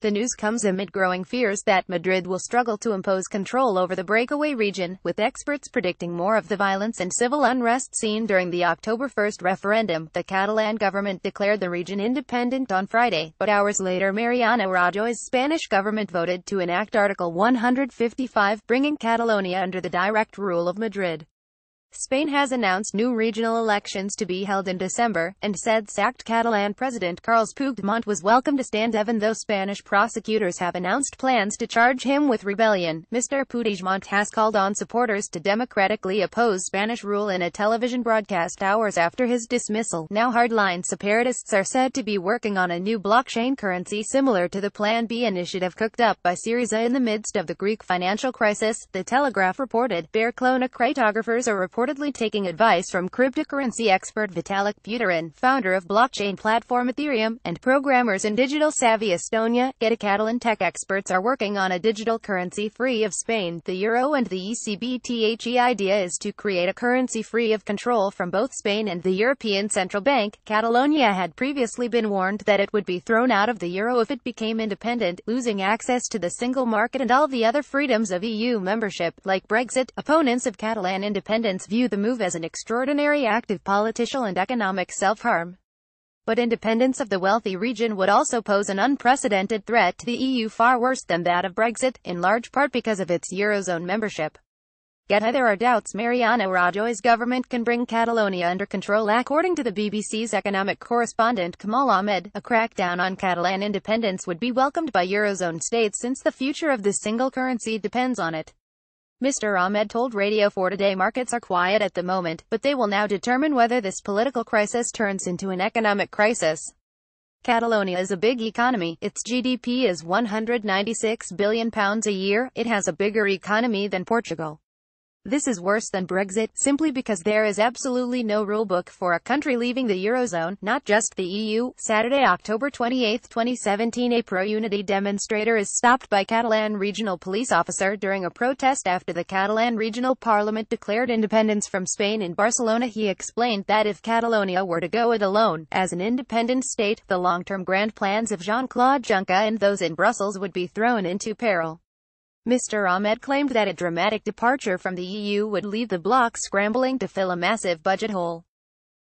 The news comes amid growing fears that Madrid will struggle to impose control over the breakaway region, with experts predicting more of the violence and civil unrest seen during the October 1st referendum. The Catalan government declared the region independent on Friday, but hours later Mariano Rajoy's Spanish government voted to enact Article 155, bringing Catalonia under the direct rule of Madrid. Spain has announced new regional elections to be held in December, and said sacked Catalan President Carles Puigdemont was welcome to stand even though Spanish prosecutors have announced plans to charge him with rebellion. Mr. Puigdemont has called on supporters to democratically oppose Spanish rule in a television broadcast hours after his dismissal. Now hardline separatists are said to be working on a new blockchain currency similar to the Plan B initiative cooked up by Syriza in the midst of the Greek financial crisis, The Telegraph reported. Barcelona cryptographers are reportedly taking advice from cryptocurrency expert Vitalik Buterin, founder of blockchain platform Ethereum, and programmers in digital-savvy Estonia. Catalan tech experts are working on a digital currency free of Spain, the euro and the ECB. The idea is to create a currency free of control from both Spain and the European Central Bank. Catalonia had previously been warned that it would be thrown out of the euro if it became independent, losing access to the single market and all the other freedoms of EU membership, like Brexit. Opponents of Catalan independence view the move as an extraordinary act of political and economic self-harm. But independence of the wealthy region would also pose an unprecedented threat to the EU, far worse than that of Brexit, in large part because of its Eurozone membership. Yet there are doubts Mariano Rajoy's government can bring Catalonia under control. According to the BBC's economic correspondent Kamal Ahmed, a crackdown on Catalan independence would be welcomed by Eurozone states since the future of the single currency depends on it. Mr. Ahmed told Radio 4 Today markets are quiet at the moment, but they will now determine whether this political crisis turns into an economic crisis. Catalonia is a big economy. Its GDP is £196 billion a year. It has a bigger economy than Portugal. This is worse than Brexit, simply because there is absolutely no rulebook for a country leaving the Eurozone, not just the EU. Saturday, October 28, 2017, a pro-unity demonstrator is stopped by Catalan regional police officer during a protest after the Catalan regional parliament declared independence from Spain in Barcelona. He explained that if Catalonia were to go it alone, as an independent state, the long-term grand plans of Jean-Claude Juncker and those in Brussels would be thrown into peril. Mr. Ahmed claimed that a dramatic departure from the EU would leave the bloc scrambling to fill a massive budget hole.